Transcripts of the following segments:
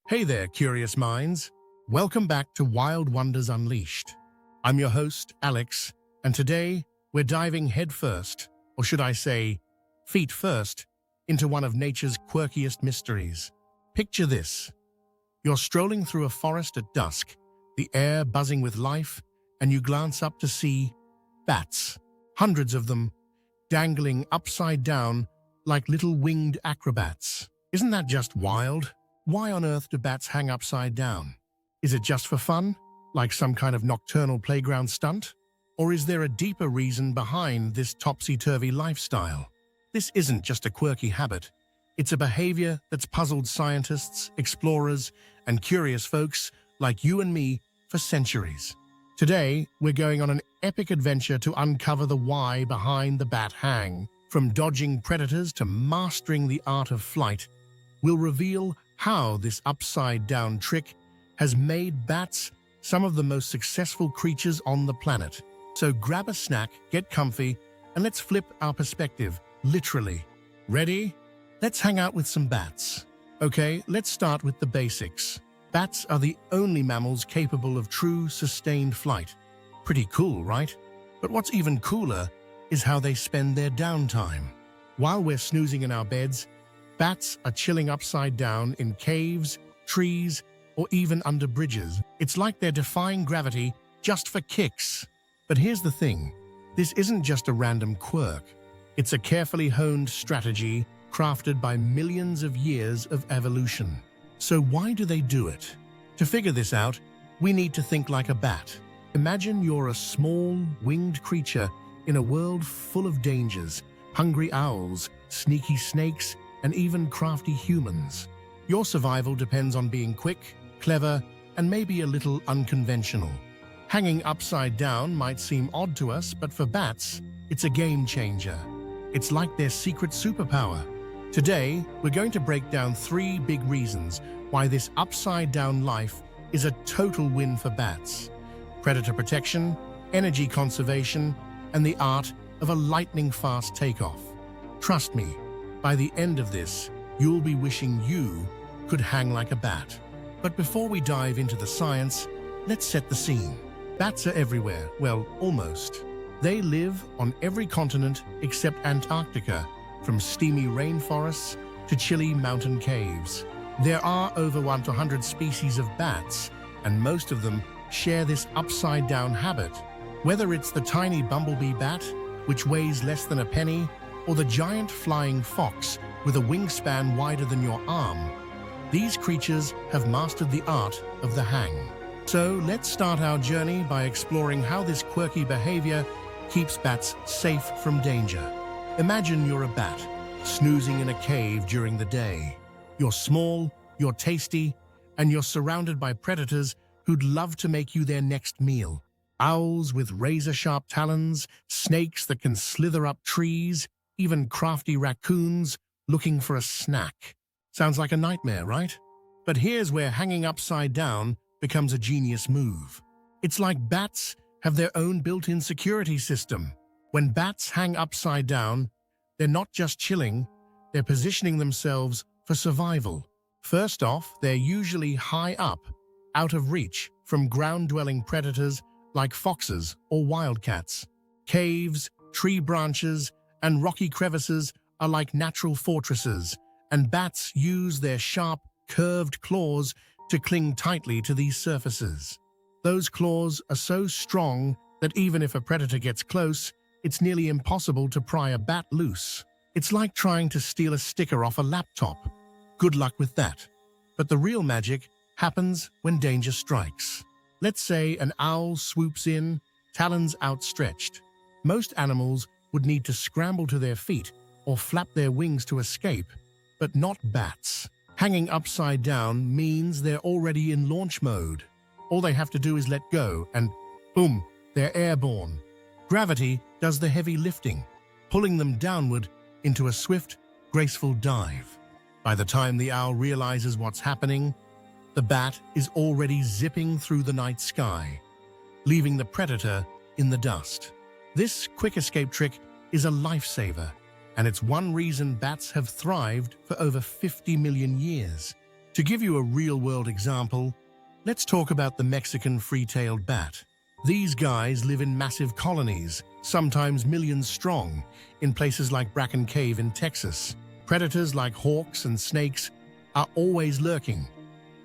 Hey there, curious minds. Welcome back to Wild Wonders Unleashed. I'm your host, Alex, and today we're diving headfirst, or should I say, feet first, into one of nature's quirkiest mysteries. Picture this. You're strolling through a forest at dusk, the air buzzing with life, and you glance up to see bats, hundreds of them, dangling upside down like little winged acrobats. Isn't that just wild? Why on earth do bats hang upside down? Is it just for fun, like some kind of nocturnal playground stunt? Or is there a deeper reason behind this topsy-turvy lifestyle? This isn't just a quirky habit. It's a behavior that's puzzled scientists, explorers, and curious folks like you and me for centuries. Today, we're going on an epic adventure to uncover the why behind the bat hang. From dodging predators to mastering the art of flight, we'll reveal how this upside-down trick has made bats some of the most successful creatures on the planet. So grab a snack, get comfy, and let's flip our perspective, literally. Ready? Let's hang out with some bats. Okay, let's start with the basics. Bats are the only mammals capable of true, sustained flight. Pretty cool, right? But what's even cooler is how they spend their downtime. While we're snoozing in our beds, bats are chilling upside down in caves, trees, or even under bridges. It's like they're defying gravity just for kicks. But here's the thing. This isn't just a random quirk. It's a carefully honed strategy crafted by millions of years of evolution. So why do they do it? To figure this out, we need to think like a bat. Imagine you're a small, winged creature in a world full of dangers, hungry owls, sneaky snakes, and even crafty humans. Your survival depends on being quick, clever, and maybe a little unconventional. Hanging upside down might seem odd to us, but for bats, it's a game changer. It's like their secret superpower. Today, we're going to break down 3 big reasons why this upside-down life is a total win for bats: predator protection, energy conservation, and the art of a lightning-fast takeoff. Trust me, by the end of this, you'll be wishing you could hang like a bat. But before we dive into the science, let's set the scene. Bats are everywhere, well, almost. They live on every continent except Antarctica, from steamy rainforests to chilly mountain caves. There are over 100 species of bats, and most of them share this upside-down habit. Whether it's the tiny bumblebee bat, which weighs less than a penny, or the giant flying fox with a wingspan wider than your arm, these creatures have mastered the art of the hang. So let's start our journey by exploring how this quirky behavior keeps bats safe from danger. Imagine you're a bat, snoozing in a cave during the day. You're small, you're tasty, and you're surrounded by predators who'd love to make you their next meal. Owls with razor-sharp talons, snakes that can slither up trees, even crafty raccoons looking for a snack. Sounds like a nightmare, right? But here's where hanging upside down becomes a genius move. It's like bats have their own built-in security system. When bats hang upside down, they're not just chilling, they're positioning themselves for survival. First off, they're usually high up, out of reach from ground-dwelling predators like foxes or wildcats. Caves, tree branches, and rocky crevices are like natural fortresses, and bats use their sharp, curved claws to cling tightly to these surfaces. Those claws are so strong that even if a predator gets close, it's nearly impossible to pry a bat loose. It's like trying to steal a sticker off a laptop. Good luck with that. But the real magic happens when danger strikes. Let's say an owl swoops in, talons outstretched. Most animals would need to scramble to their feet or flap their wings to escape, but not bats. Hanging upside down means they're already in launch mode. All they have to do is let go and boom, they're airborne. Gravity does the heavy lifting, pulling them downward into a swift, graceful dive. By the time the owl realizes what's happening, the bat is already zipping through the night sky, leaving the predator in the dust. This quick escape trick is a lifesaver, and it's one reason bats have thrived for over 50 million years. To give you a real-world example, let's talk about the Mexican free-tailed bat. These guys live in massive colonies, sometimes millions strong, in places like Bracken Cave in Texas. Predators like hawks and snakes are always lurking,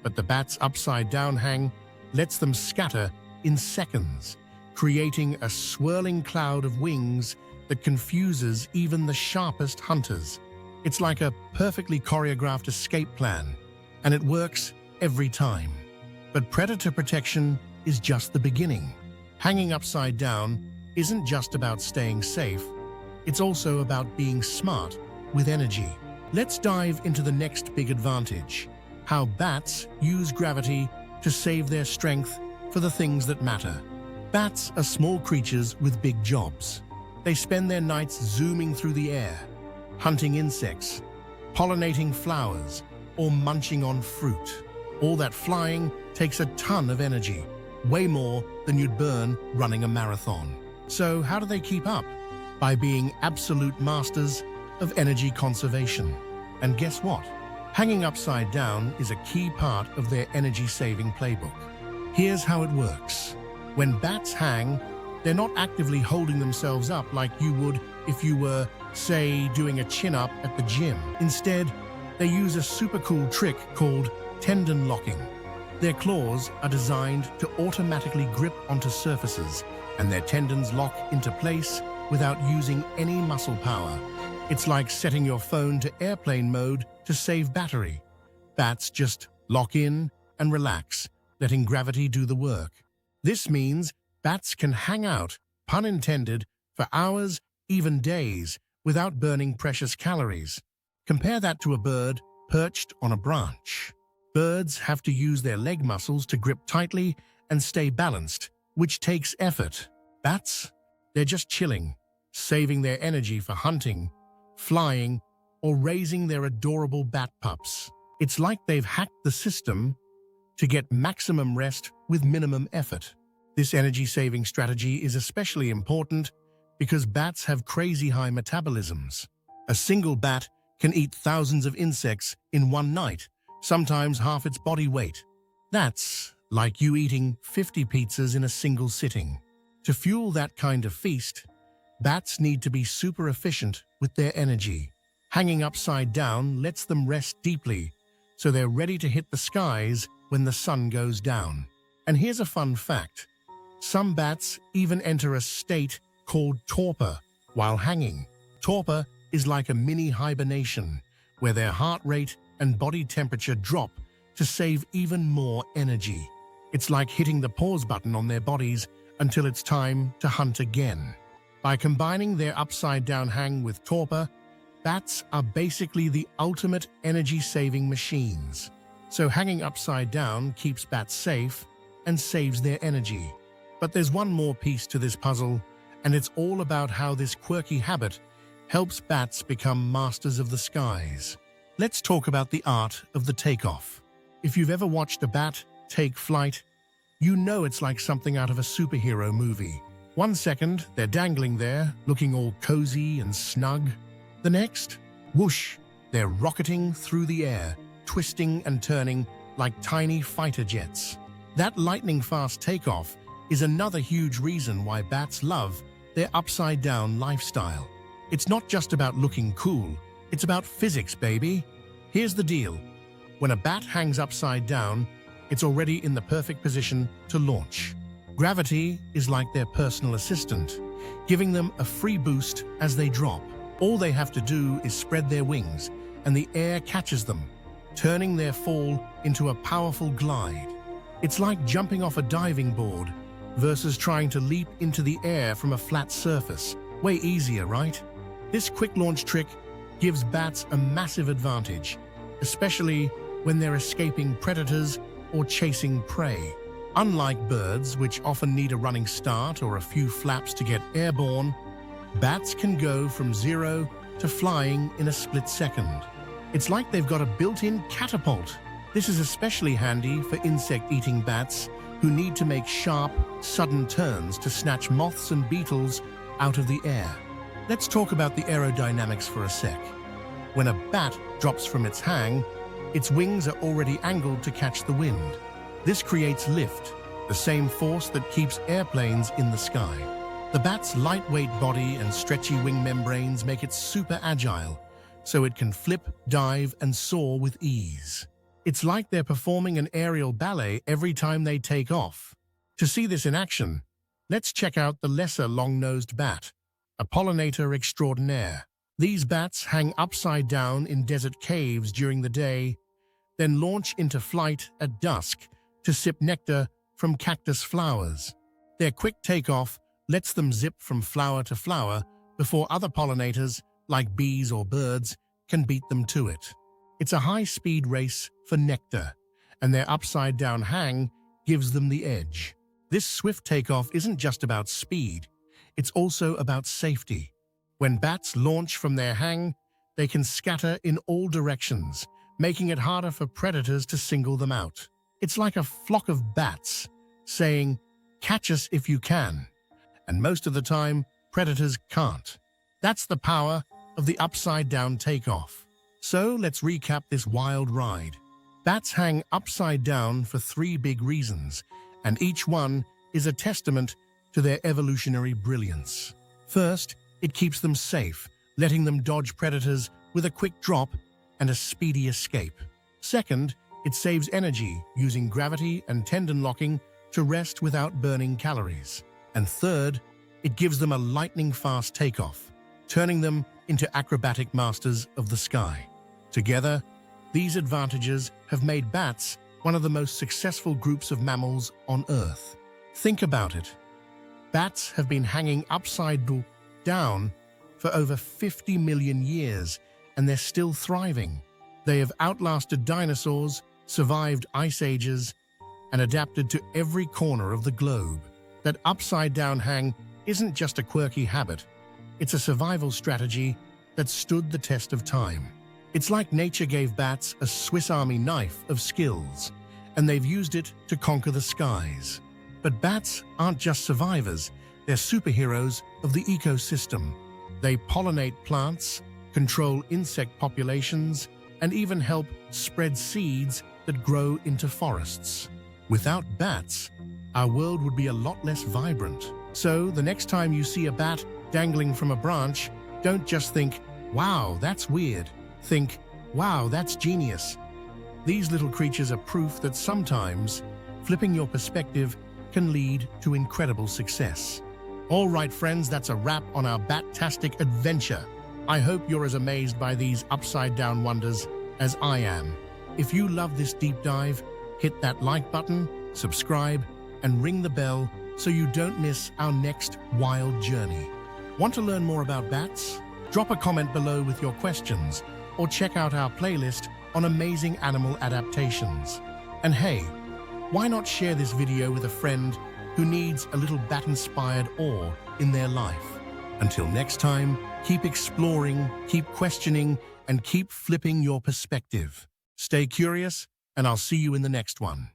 but the bat's upside-down hang lets them scatter in seconds, creating a swirling cloud of wings that confuses even the sharpest hunters. It's like a perfectly choreographed escape plan, and it works every time. But predator protection is just the beginning. Hanging upside down isn't just about staying safe, it's also about being smart with energy. Let's dive into the next big advantage: how bats use gravity to save their strength for the things that matter. Bats are small creatures with big jobs. They spend their nights zooming through the air, hunting insects, pollinating flowers, or munching on fruit. All that flying takes a ton of energy, way more than you'd burn running a marathon. So how do they keep up? By being absolute masters of energy conservation. And guess what? Hanging upside down is a key part of their energy-saving playbook. Here's how it works. When bats hang, they're not actively holding themselves up like you would if you were, say, doing a chin-up at the gym. Instead, they use a super cool trick called tendon locking. Their claws are designed to automatically grip onto surfaces, and their tendons lock into place without using any muscle power. It's like setting your phone to airplane mode to save battery. Bats just lock in and relax, letting gravity do the work. This means bats can hang out, pun intended, for hours, even days, without burning precious calories. Compare that to a bird perched on a branch. Birds have to use their leg muscles to grip tightly and stay balanced, which takes effort. Bats, they're just chilling, saving their energy for hunting, flying, or raising their adorable bat pups. It's like they've hacked the system to get maximum rest with minimum effort. This energy-saving strategy is especially important because bats have crazy high metabolisms. A single bat can eat thousands of insects in one night, sometimes half its body weight. That's like you eating 50 pizzas in a single sitting. To fuel that kind of feast, bats need to be super efficient with their energy. Hanging upside down lets them rest deeply, so they're ready to hit the skies when the sun goes down. And here's a fun fact. Some bats even enter a state called torpor while hanging. Torpor is like a mini hibernation, where their heart rate and body temperature drop to save even more energy. It's like hitting the pause button on their bodies until it's time to hunt again. By combining their upside-down hang with torpor, bats are basically the ultimate energy-saving machines. So hanging upside down keeps bats safe and saves their energy. But there's one more piece to this puzzle, and it's all about how this quirky habit helps bats become masters of the skies. Let's talk about the art of the takeoff. If you've ever watched a bat take flight, you know it's like something out of a superhero movie. One second, they're dangling there, looking all cozy and snug. The next, whoosh, they're rocketing through the air, twisting and turning like tiny fighter jets. That lightning-fast takeoff is another huge reason why bats love their upside-down lifestyle. It's not just about looking cool, it's about physics, baby. Here's the deal. When a bat hangs upside down, it's already in the perfect position to launch. Gravity is like their personal assistant, giving them a free boost as they drop. All they have to do is spread their wings, and the air catches them, turning their fall into a powerful glide. It's like jumping off a diving board versus trying to leap into the air from a flat surface. Way easier, right? This quick launch trick gives bats a massive advantage, especially when they're escaping predators or chasing prey. Unlike birds, which often need a running start or a few flaps to get airborne, bats can go from zero to flying in a split second. It's like they've got a built-in catapult. This is especially handy for insect-eating bats who need to make sharp, sudden turns to snatch moths and beetles out of the air. Let's talk about the aerodynamics for a sec. When a bat drops from its hang, Its wings are already angled to catch the wind. This creates lift, the same force that keeps airplanes in the sky. The bat's lightweight body and stretchy wing membranes make it super agile, so it can flip, dive, and soar with ease. It's like they're performing an aerial ballet every time they take off. To see this in action, let's check out the lesser long-nosed bat, a pollinator extraordinaire. These bats hang upside down in desert caves during the day, then launch into flight at dusk to sip nectar from cactus flowers. Their quick takeoff lets them zip from flower to flower before other pollinators, like bees or birds, can beat them to it. It's a high-speed race for nectar, and their upside-down hang gives them the edge. This swift takeoff isn't just about speed, it's also about safety. When bats launch from their hang, they can scatter in all directions, making it harder for predators to single them out. It's like a flock of bats saying, "Catch us if you can." And most of the time, predators can't. That's the power of the upside-down takeoff. So let's recap this wild ride. Bats hang upside down for 3 big reasons, and each one is a testament to their evolutionary brilliance. First, it keeps them safe, letting them dodge predators with a quick drop and a speedy escape. Second, it saves energy, using gravity and tendon locking to rest without burning calories. And third, it gives them a lightning-fast takeoff, turning them into acrobatic masters of the sky. Together, these advantages have made bats one of the most successful groups of mammals on Earth. Think about it. Bats have been hanging upside down for over 50 million years, and they're still thriving. They have outlasted dinosaurs, survived ice ages, and adapted to every corner of the globe. That upside-down hang isn't just a quirky habit. It's a survival strategy that stood the test of time. It's like nature gave bats a Swiss Army knife of skills, and they've used it to conquer the skies. But bats aren't just survivors, they're superheroes of the ecosystem. They pollinate plants, control insect populations, and even help spread seeds that grow into forests. Without bats, our world would be a lot less vibrant. So the next time you see a bat dangling from a branch, don't just think, "Wow, that's weird." Think, "Wow, that's genius." These little creatures are proof that sometimes flipping your perspective can lead to incredible success. All right, friends, that's a wrap on our bat-tastic adventure. I hope you're as amazed by these upside-down wonders as I am. If you love this deep dive, hit that like button, subscribe, and ring the bell so you don't miss our next wild journey. Want to learn more about bats? Drop a comment below with your questions, or check out our playlist on amazing animal adaptations. And hey, why not share this video with a friend who needs a little bat-inspired awe in their life? Until next time, keep exploring, keep questioning, and keep flipping your perspective. Stay curious, and I'll see you in the next one.